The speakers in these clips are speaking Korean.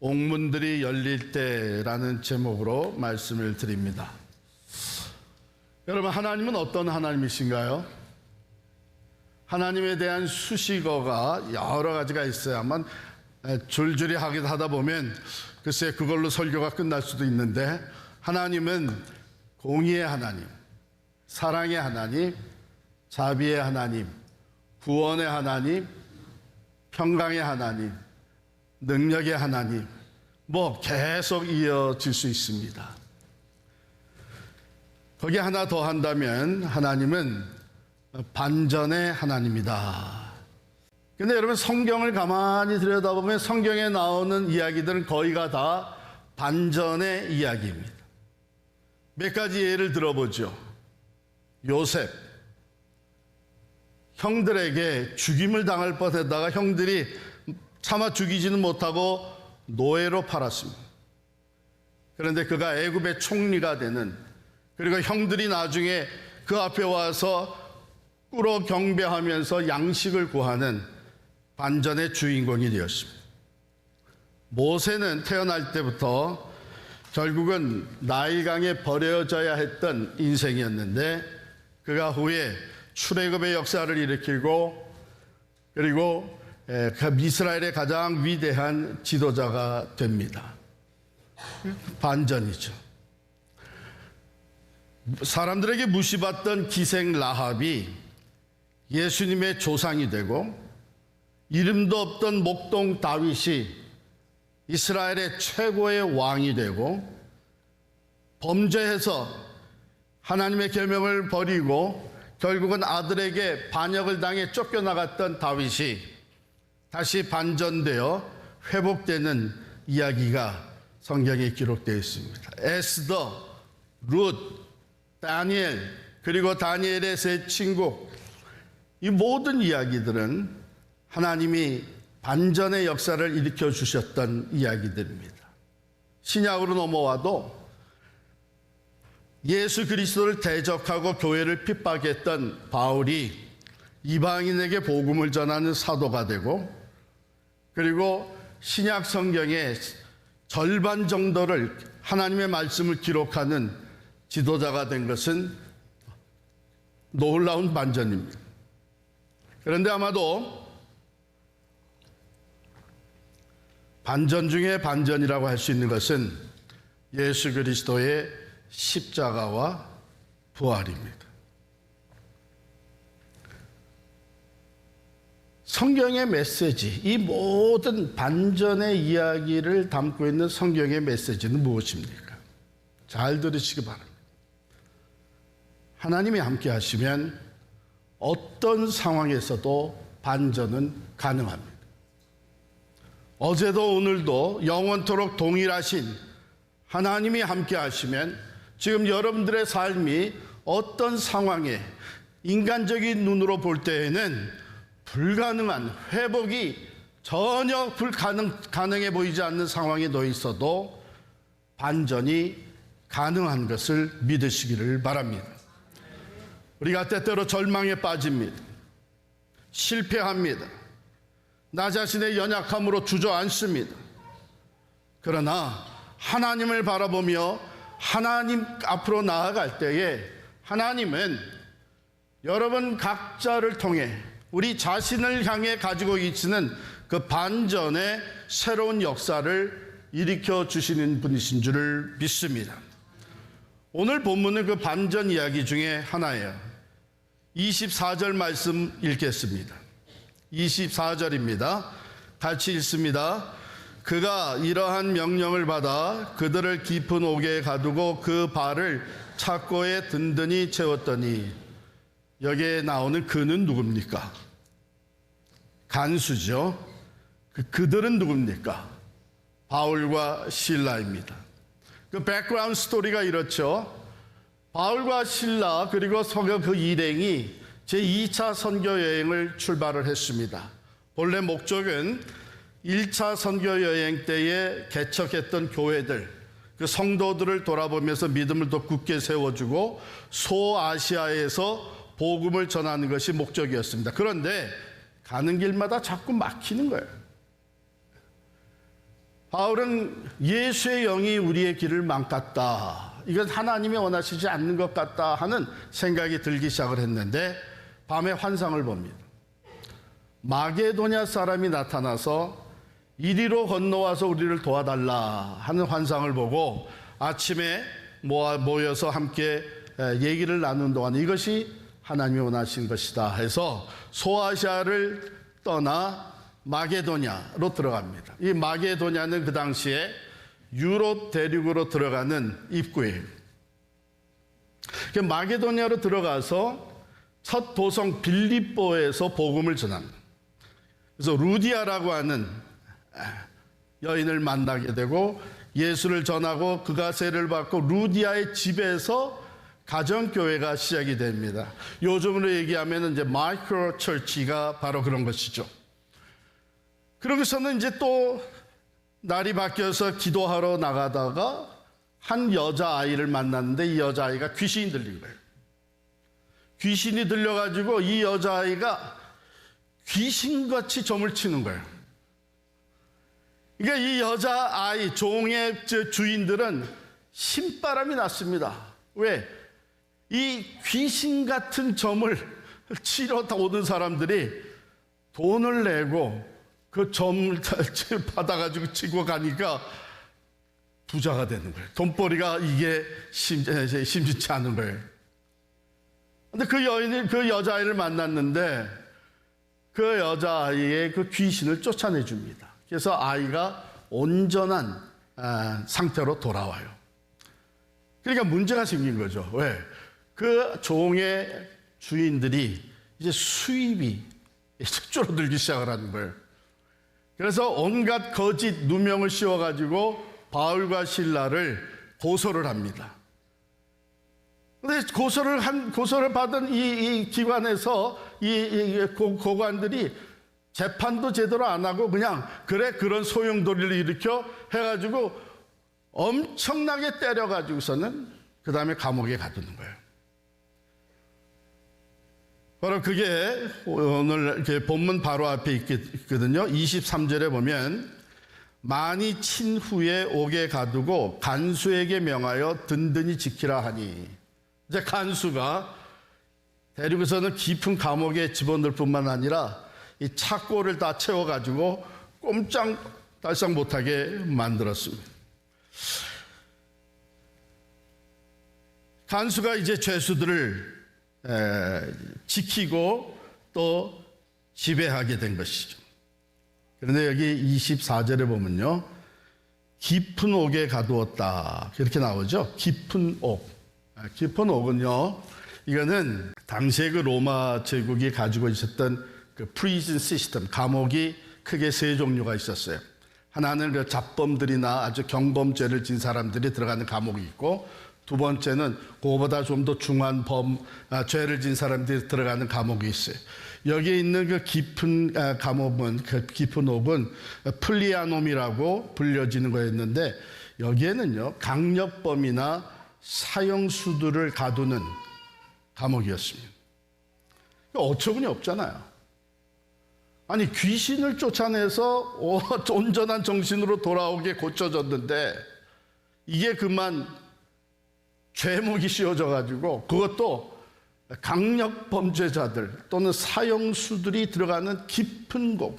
옥문들이 열릴 때라는 제목으로 말씀을 드립니다. 여러분, 하나님은 어떤 하나님이신가요? 하나님에 대한 수식어가 여러 가지가 있어야만 줄줄이 하다 보면 글쎄 그걸로 설교가 끝날 수도 있는데, 하나님은 공의의 하나님, 사랑의 하나님, 자비의 하나님, 구원의 하나님, 평강의 하나님, 능력의 하나님, 계속 이어질 수 있습니다. 거기 하나 더 한다면 하나님은 반전의 하나님이다. 근데 여러분, 성경을 가만히 들여다보면 성경에 나오는 이야기들은 거의가 다 반전의 이야기입니다. 몇 가지 예를 들어보죠. 요셉, 형들에게 죽임을 당할 뻔했다가 형들이 차마 죽이지는 못하고 노예로 팔았습니다. 그런데 그가 애굽의 총리가 되는, 그리고 형들이 나중에 그 앞에 와서 꿇어 경배하면서 양식을 구하는 반전의 주인공이 되었습니다. 모세는 태어날 때부터 결국은 나일강에 버려져야 했던 인생이었는데, 그가 후에 출애굽의 역사를 일으키고, 그리고 이스라엘의 가장 위대한 지도자가 됩니다. 반전이죠. 사람들에게 무시받던 기생 라합이 예수님의 조상이 되고, 이름도 없던 목동 다윗이 이스라엘의 최고의 왕이 되고, 범죄해서 하나님의 계명을 버리고 결국은 아들에게 반역을 당해 쫓겨나갔던 다윗이 다시 반전되어 회복되는 이야기가 성경에 기록되어 있습니다. 에스더, 룻, 다니엘, 그리고 다니엘의 세 친구, 이 모든 이야기들은 하나님이 반전의 역사를 일으켜 주셨던 이야기들입니다. 신약으로 넘어와도 예수 그리스도를 대적하고 교회를 핍박했던 바울이 이방인에게 복음을 전하는 사도가 되고, 그리고 신약 성경의 절반 정도를 하나님의 말씀을 기록하는 지도자가 된 것은 놀라운 반전입니다. 그런데 아마도 반전 중에 반전이라고 할 수 있는 것은 예수 그리스도의 십자가와 부활입니다. 성경의 메시지, 이 모든 반전의 이야기를 담고 있는 성경의 메시지는 무엇입니까? 잘 들으시기 바랍니다. 하나님이 함께 하시면 어떤 상황에서도 반전은 가능합니다. 어제도 오늘도 영원토록 동일하신 하나님이 함께 하시면 지금 여러분들의 삶이 어떤 상황에 인간적인 눈으로 볼 때에는 불가능한, 회복이 전혀 가능해 보이지 않는 상황에 놓여 있어도 반전이 가능한 것을 믿으시기를 바랍니다. 우리가 때때로 절망에 빠집니다. 실패합니다. 나 자신의 연약함으로 주저앉습니다. 그러나 하나님을 바라보며 하나님 앞으로 나아갈 때에 하나님은 여러분 각자를 통해 우리 자신을 향해 가지고 있는 그 반전의 새로운 역사를 일으켜 주시는 분이신 줄을 믿습니다. 오늘 본문은 그 반전 이야기 중에 하나예요. 24절 말씀 읽겠습니다. 24절입니다. 같이 읽습니다. 그가 이러한 명령을 받아 그들을 깊은 옥에 가두고 그 발을 착고에 든든히 채웠더니, 여기에 나오는 그는 누굽니까? 간수죠. 그들은 누굽니까? 바울과 실라입니다. 그 백그라운드 스토리가 이렇죠. 바울과 실라 그리고 성경 그 일행이 제2차 선교 여행을 출발을 했습니다. 본래 목적은 1차 선교 여행 때에 개척했던 교회들, 그 성도들을 돌아보면서 믿음을 더 굳게 세워주고 소아시아에서 복음을 전하는 것이 목적이었습니다. 그런데 가는 길마다 자꾸 막히는 거예요. 바울은 예수의 영이 우리의 길을 망갔다, 이건 하나님이 원하시지 않는 것 같다 하는 생각이 들기 시작을 했는데, 밤에 환상을 봅니다. 마게도냐 사람이 나타나서 이리로 건너와서 우리를 도와달라 하는 환상을 보고 아침에 모여서 함께 얘기를 나눈 동안 이것이 하나님이 원하신 것이다 해서 소아시아를 떠나 마게도냐로 들어갑니다. 이 마게도냐는 그 당시에 유럽 대륙으로 들어가는 입구예요. 마게도냐로 들어가서 첫 도성 빌립보에서 복음을 전합니다. 그래서 루디아라고 하는 여인을 만나게 되고 예수를 전하고 그가 세례를 받고 루디아의 집에서 가정교회가 시작이 됩니다. 요즘으로 얘기하면 이제 마이크로 처치가 바로 그런 것이죠. 그러고서는 이제 또 날이 바뀌어서 기도하러 나가다가 한 여자아이를 만났는데 이 여자아이가 귀신이 들린 거예요. 귀신이 들려가지고 이 여자아이가 귀신같이 점을 치는 거예요. 그러니까 이 여자아이 종의 주인들은 신바람이 났습니다. 왜? 이 귀신 같은 점을 치러 오는 사람들이 돈을 내고 그 점을 받아가지고 치고 가니까 부자가 되는 거예요. 돈벌이가 이게 심지치 않은 거예요. 근데 그 여자아이를 만났는데 그 여자아이의 그 귀신을 쫓아내 줍니다. 그래서 아이가 온전한 상태로 돌아와요. 그러니까 문제가 생긴 거죠. 왜? 그 종의 주인들이 이제 수입이 줄어들기 시작을 하는 거예요. 그래서 온갖 거짓 누명을 씌워가지고 바울과 실라를 고소를 합니다. 근데 고소를 받은 이 기관에서 이 고관들이 재판도 제대로 안 하고 그냥 그런 소용돌이를 일으켜 해가지고 엄청나게 때려가지고서는 그 다음에 감옥에 가두는 거예요. 바로 그게 오늘 본문 바로 앞에 있거든요. 23절에 보면 많이 친 후에 옥에 가두고 간수에게 명하여 든든히 지키라 하니, 이제 간수가 데리고서는 깊은 감옥에 집어넣을 뿐만 아니라 이 착고를 다 채워가지고 꼼짝달싹 못하게 만들었습니다. 간수가 이제 죄수들을 지키고 또 지배하게 된 것이죠. 그런데 여기 24절에 보면요, 깊은 옥에 가두었다 이렇게 나오죠. 깊은 옥. 깊은 옥은요, 이거는 당시에 그 로마 제국이 가지고 있었던 그 프리즌 시스템, 감옥이 크게 세 종류가 있었어요. 하나는 그 잡범들이나 아주 경범죄를 진 사람들이 들어가는 감옥이 있고, 두 번째는 그거보다 좀 더 중한 죄를 진 사람들이 들어가는 감옥이 있어요. 여기에 있는 그 깊은 감옥은, 그 깊은 옥은 플리아놈이라고 불려지는 거였는데, 여기에는요 강력범이나 사형수들을 가두는 감옥이었습니다. 어처구니 없잖아요. 아니, 귀신을 쫓아내서 온전한 정신으로 돌아오게 고쳐졌는데 이게 그만 죄목이 씌워져가지고, 그것도 강력 범죄자들 또는 사형수들이 들어가는 깊은 곳,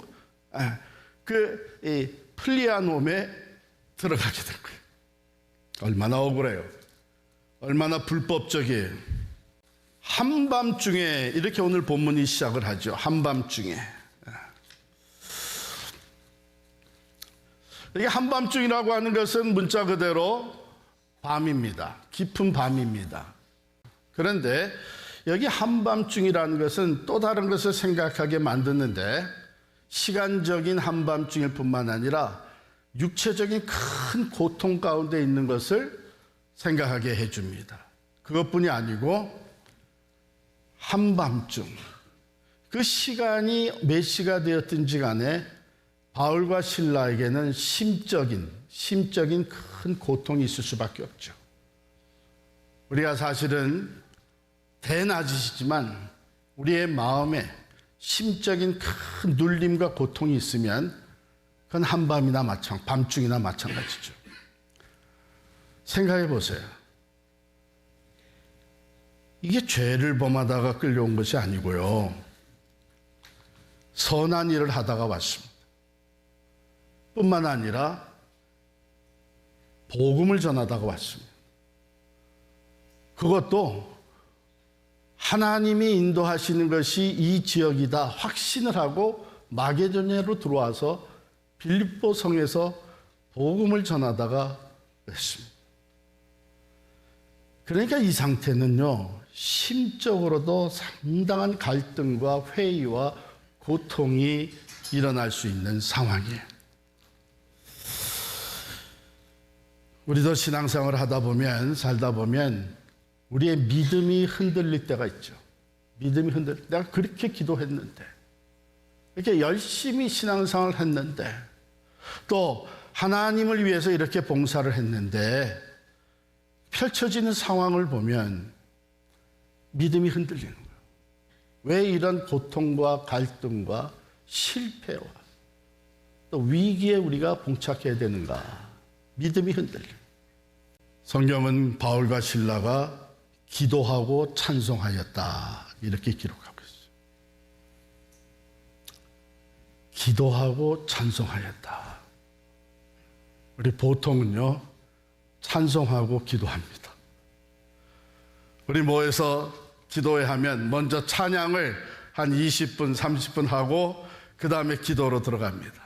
이 플리아놈에 들어가게 된 거예요. 얼마나 억울해요. 얼마나 불법적이에요. 한밤중에, 이렇게 오늘 본문이 시작을 하죠. 한밤중에. 이게 한밤중이라고 하는 것은 문자 그대로 밤입니다. 깊은 밤입니다. 그런데 여기 한밤중이라는 것은 또 다른 것을 생각하게 만드는데, 시간적인 한밤중일 뿐만 아니라 육체적인 큰 고통 가운데 있는 것을 생각하게 해줍니다. 그것뿐이 아니고 한밤중, 그 시간이 몇 시가 되었든지 간에 바울과 실라에게는 심적인 큰 고통이 있을 수밖에 없죠. 우리가 사실은 대낮이지만 우리의 마음에 심적인 큰 눌림과 고통이 있으면 그건 한밤이나 밤중이나 마찬가지죠. 생각해 보세요. 이게 죄를 범하다가 끌려온 것이 아니고요. 선한 일을 하다가 왔습니다. 뿐만 아니라 복음을 전하다가 왔습니다. 그것도 하나님이 인도하시는 것이 이 지역이다 확신을 하고 마게도냐로 들어와서 빌립보 성에서 복음을 전하다가 왔습니다. 그러니까 이 상태는요, 심적으로도 상당한 갈등과 회의와 고통이 일어날 수 있는 상황이에요. 우리도 신앙생활을 하다 보면, 살다 보면 우리의 믿음이 흔들릴 때가 있죠. 믿음이 내가 그렇게 기도했는데, 이렇게 열심히 신앙생활을 했는데, 또 하나님을 위해서 이렇게 봉사를 했는데 펼쳐지는 상황을 보면 믿음이 흔들리는 거예요. 왜 이런 고통과 갈등과 실패와 또 위기에 우리가 봉착해야 되는가? 믿음이 흔들려요. 성경은 바울과 실라가 기도하고 찬송하였다 이렇게 기록하고 있어요. 기도하고 찬송하였다. 우리 보통은요, 찬송하고 기도합니다. 우리 모여서 기도회 하면 먼저 찬양을 한 20분, 30분 하고 그 다음에 기도로 들어갑니다.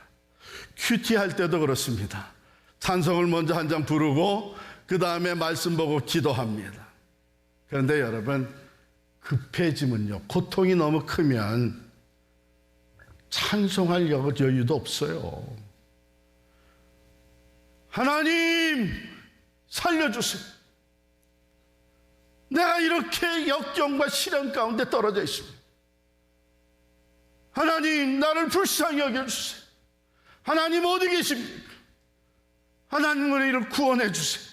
큐티 할 때도 그렇습니다. 찬송을 먼저 한 장 부르고 그 다음에 말씀 보고 기도합니다. 그런데 여러분, 급해지면요, 고통이 너무 크면 찬송할 여유도 없어요. 하나님 살려주세요. 내가 이렇게 역경과 시련 가운데 떨어져 있습니다. 하나님 나를 불쌍히 여겨주세요. 하나님 어디 계십니까? 하나님 우리를 구원해 주세요.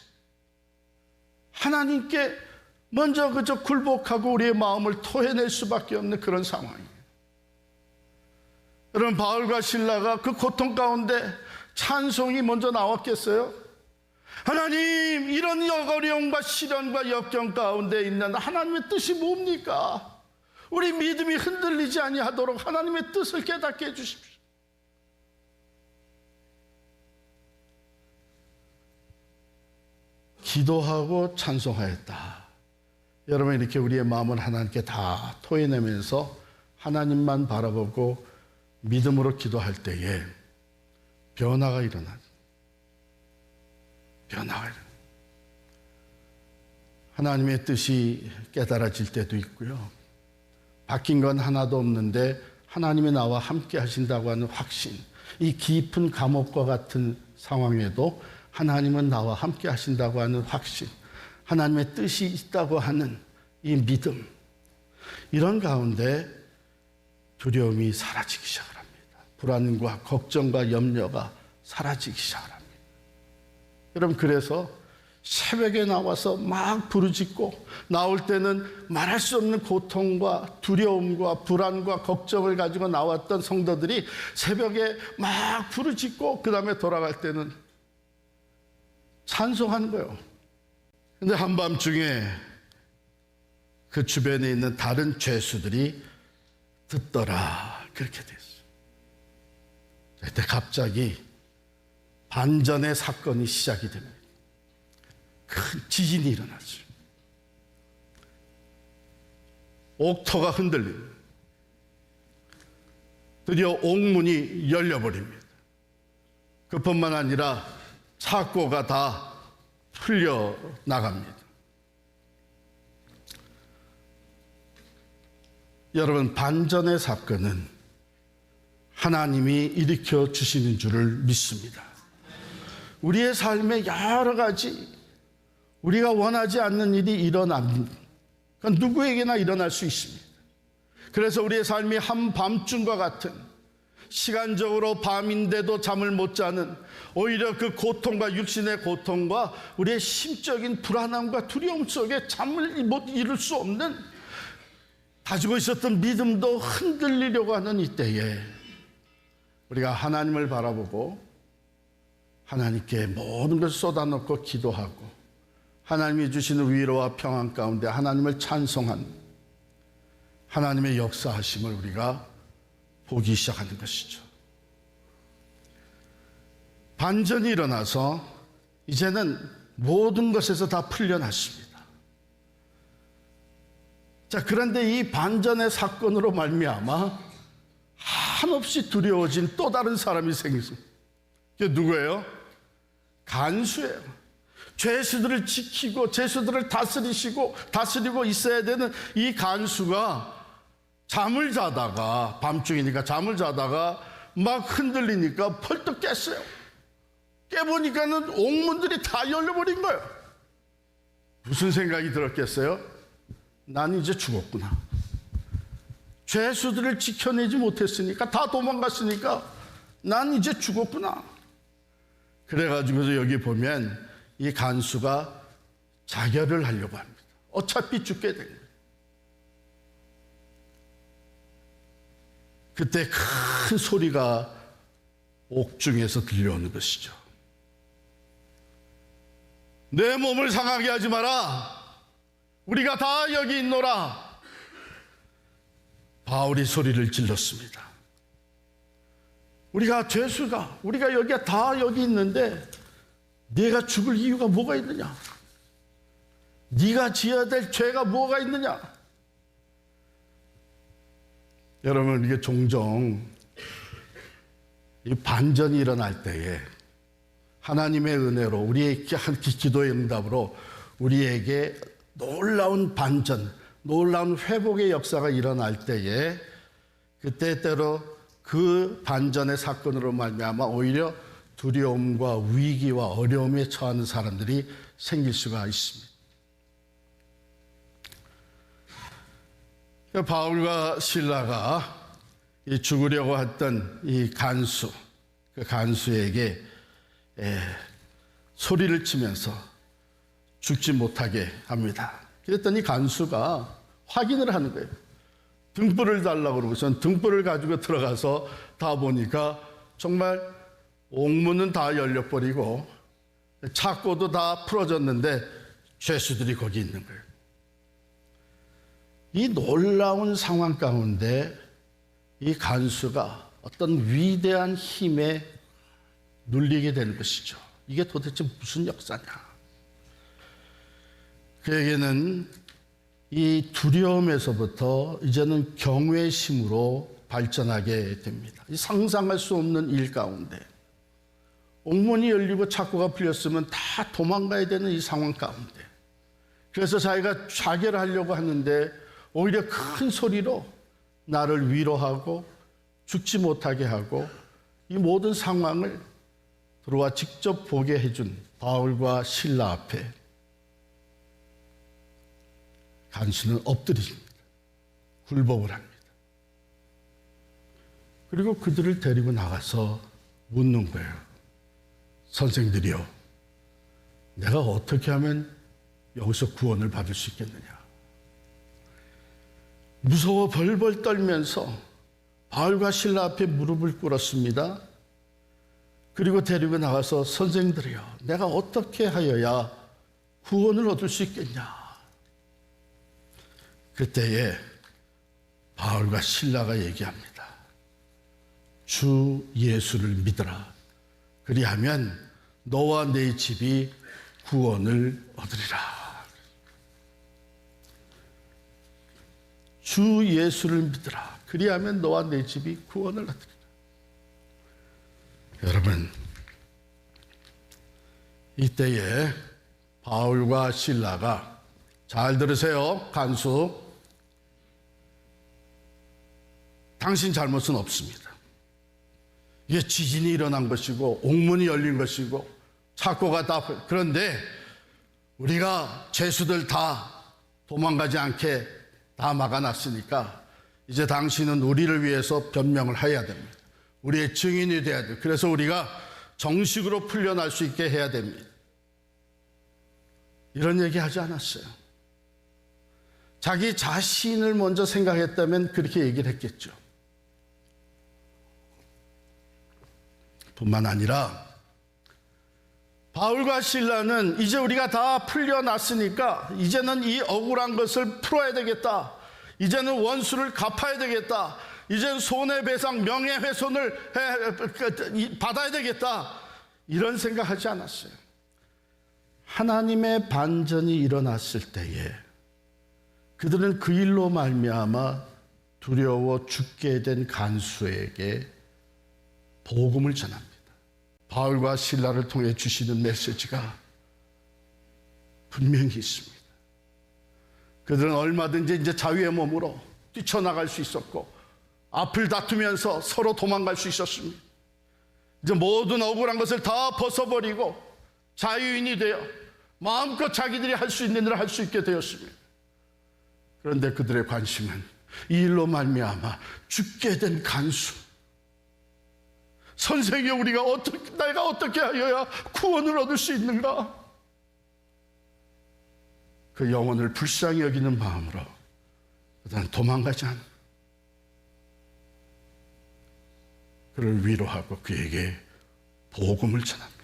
하나님께 먼저 그저 굴복하고 우리의 마음을 토해낼 수밖에 없는 그런 상황이에요. 여러분, 바울과 실라가 그 고통 가운데 찬송이 먼저 나왔겠어요? 하나님, 이런 어려움과 시련과 역경 가운데 있는 하나님의 뜻이 뭡니까? 우리 믿음이 흔들리지 아니하도록 하나님의 뜻을 깨닫게 해주십시오. 기도하고 찬송하였다. 여러분, 이렇게 우리의 마음을 하나님께 다 토해내면서 하나님만 바라보고 믿음으로 기도할 때에 변화가 일어나죠. 변화가 일어나요. 하나님의 뜻이 깨달아질 때도 있고요. 바뀐 건 하나도 없는데 하나님이 나와 함께 하신다고 하는 확신, 이 깊은 감옥과 같은 상황에도 하나님은 나와 함께 하신다고 하는 확신, 하나님의 뜻이 있다고 하는 이 믿음, 이런 가운데 두려움이 사라지기 시작을 합니다. 불안과 걱정과 염려가 사라지기 시작을 합니다. 여러분, 그래서 새벽에 나와서 막 부르짖고, 나올 때는 말할 수 없는 고통과 두려움과 불안과 걱정을 가지고 나왔던 성도들이 새벽에 막 부르짖고 그 다음에 돌아갈 때는 찬송하는 거예요. 근데 한밤중에 그 주변에 있는 다른 죄수들이 듣더라, 그렇게 됐어요. 그때 갑자기 반전의 사건이 시작이 됩니다. 큰 지진이 일어나죠. 옥토가 흔들립니다. 드디어 옥문이 열려버립니다. 그뿐만 아니라 창고가 다 풀려 나갑니다. 여러분, 반전의 사건은 하나님이 일으켜 주시는 줄을 믿습니다. 우리의 삶에 여러 가지 우리가 원하지 않는 일이 일어납니다. 그건 누구에게나 일어날 수 있습니다. 그래서 우리의 삶이 한밤중과 같은, 시간적으로 밤인데도 잠을 못 자는, 오히려 그 고통과 육신의 고통과 우리의 심적인 불안함과 두려움 속에 잠을 못 이룰 수 없는, 가지고 있었던 믿음도 흔들리려고 하는 이때에 우리가 하나님을 바라보고 하나님께 모든 것을 쏟아놓고 기도하고 하나님이 주시는 위로와 평안 가운데 하나님을 찬송한 하나님의 역사하심을 우리가 보기 시작하는 것이죠. 반전이 일어나서 이제는 모든 것에서 다 풀려났습니다. 자, 그런데 이 반전의 사건으로 말미암아 한없이 두려워진 또 다른 사람이 생겼습니다. 그게 누구예요? 간수예요. 죄수들을 지키고 죄수들을 다스리고 있어야 되는 이 간수가 잠을 자다가, 밤중이니까 잠을 자다가 막 흔들리니까 펄떡 깼어요. 깨보니까는 옥문들이 다 열려버린 거예요. 무슨 생각이 들었겠어요? 난 이제 죽었구나. 죄수들을 지켜내지 못했으니까, 다 도망갔으니까 난 이제 죽었구나. 그래가지고서 여기 보면 이 간수가 자결을 하려고 합니다. 어차피 죽게 된 거예요. 그때 큰 소리가 옥중에서 들려오는 것이죠. 내 몸을 상하게 하지 마라. 우리가 다 여기 있노라. 바울이 소리를 질렀습니다. 우리가 죄수가, 우리가 여기가 다 여기 있는데 네가 죽을 이유가 뭐가 있느냐? 네가 지어야 될 죄가 뭐가 있느냐? 여러분, 이게 종종 이 반전이 일어날 때에 하나님의 은혜로 우리의 기도의 응답으로 우리에게 놀라운 반전, 놀라운 회복의 역사가 일어날 때에 그때 때로 그 반전의 사건으로 말미암아 오히려 두려움과 위기와 어려움에 처하는 사람들이 생길 수가 있습니다. 바울과 실라가 죽으려고 했던 이 간수, 그 간수에게 소리를 치면서 죽지 못하게 합니다. 그랬더니 간수가 확인을 하는 거예요. 등불을 달라고 그러고선 등불을 가지고 들어가서 다 보니까 정말 옥문은 다 열려버리고 창고도 다 풀어졌는데 죄수들이 거기 있는 거예요. 이 놀라운 상황 가운데 이 간수가 어떤 위대한 힘에 눌리게 되는 것이죠. 이게 도대체 무슨 역사냐? 그에게는 이 두려움에서부터 이제는 경외심으로 발전하게 됩니다. 상상할 수 없는 일 가운데 옥문이 열리고 창고가 풀렸으면 다 도망가야 되는 이 상황 가운데, 그래서 자기가 자결하려고 하는데 오히려 큰 소리로 나를 위로하고 죽지 못하게 하고 이 모든 상황을 들어와 직접 보게 해준 바울과 실라 앞에 간수는 엎드립니다. 굴복을 합니다. 그리고 그들을 데리고 나가서 묻는 거예요. 선생들이요, 내가 어떻게 하면 여기서 구원을 받을 수 있겠느냐? 무서워 벌벌 떨면서 바울과 실라 앞에 무릎을 꿇었습니다. 그리고 데리고 나가서 선생들이요, 내가 어떻게 하여야 구원을 얻을 수 있겠냐? 그때에 바울과 실라가 얘기합니다. 주 예수를 믿으라. 그리하면 너와 네 집이 구원을 얻으리라. 주 예수를 믿으라. 그리하면 너와 내 집이 구원을 얻으리라. 여러분, 이때에 바울과 실라가, 잘 들으세요, 간수, 당신 잘못은 없습니다. 이게 지진이 일어난 것이고 옥문이 열린 것이고 창고가 다, 그런데 우리가 죄수들 다 도망가지 않게 다 막아놨으니까 이제 당신은 우리를 위해서 변명을 해야 됩니다. 우리의 증인이 돼야 돼요. 그래서 우리가 정식으로 풀려날 수 있게 해야 됩니다. 이런 얘기 하지 않았어요. 자기 자신을 먼저 생각했다면 그렇게 얘기를 했겠죠. 뿐만 아니라 바울과 실라는 이제 우리가 다 풀려났으니까 이제는 이 억울한 것을 풀어야 되겠다. 이제는 원수를 갚아야 되겠다. 이제는 손해배상 명예훼손을 받아야 되겠다. 이런 생각하지 않았어요. 하나님의 반전이 일어났을 때에 그들은 그 일로 말미암아 두려워 죽게 된 간수에게 복음을 전합니다. 바울과 실라를 통해 주시는 메시지가 분명히 있습니다. 그들은 얼마든지 이제 자유의 몸으로 뛰쳐나갈 수 있었고 앞을 다투면서 서로 도망갈 수 있었습니다. 이제 모든 억울한 것을 다 벗어버리고 자유인이 되어 마음껏 자기들이 할 수 있는 일을 할 수 있게 되었습니다. 그런데 그들의 관심은 이 일로 말미암아 죽게 된 간수, 선생이 내가 어떻게 하여야 구원을 얻을 수 있는가? 그 영혼을 불쌍히 여기는 마음으로 그들은 도망가지 않는, 그를 위로하고 그에게 복음을 전합니다.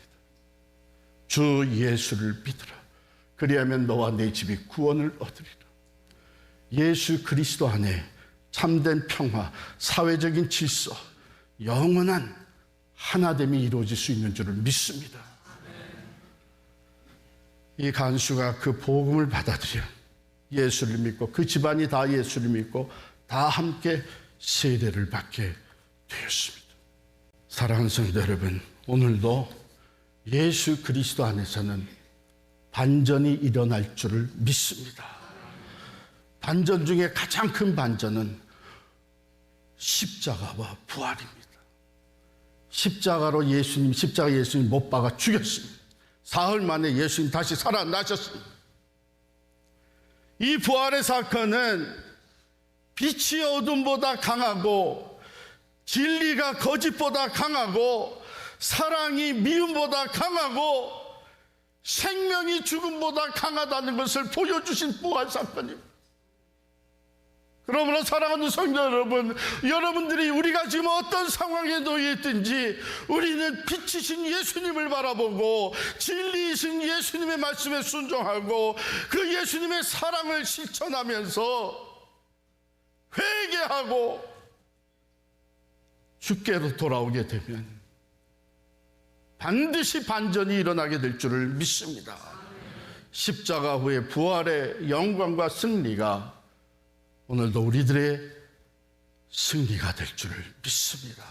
주 예수를 믿으라. 그리하면 너와 내 집이 구원을 얻으리라. 예수 그리스도 안에 참된 평화, 사회적인 질서, 영원한 하나됨이 이루어질 수 있는 줄을 믿습니다. 이 간수가 그 복음을 받아들여 예수를 믿고 그 집안이 다 예수를 믿고 다 함께 세례를 받게 되었습니다. 사랑하는 성도 여러분, 오늘도 예수 그리스도 안에서는 반전이 일어날 줄을 믿습니다. 반전 중에 가장 큰 반전은 십자가와 부활입니다. 십자가 예수님 못 박아 죽였습니다. 사흘 만에 예수님 다시 살아나셨습니다. 이 부활의 사건은 빛이 어둠보다 강하고 진리가 거짓보다 강하고 사랑이 미움보다 강하고 생명이 죽음보다 강하다는 것을 보여주신 부활 사건입니다. 그러므로 사랑하는 성도 여러분, 여러분들이 우리가 지금 어떤 상황에 놓여 있든지 우리는 빛이신 예수님을 바라보고 진리이신 예수님의 말씀에 순종하고 그 예수님의 사랑을 실천하면서 회개하고 주께로 돌아오게 되면 반드시 반전이 일어나게 될 줄을 믿습니다. 십자가 후의 부활의 영광과 승리가 오늘도 우리들의 승리가 될 줄을 믿습니다.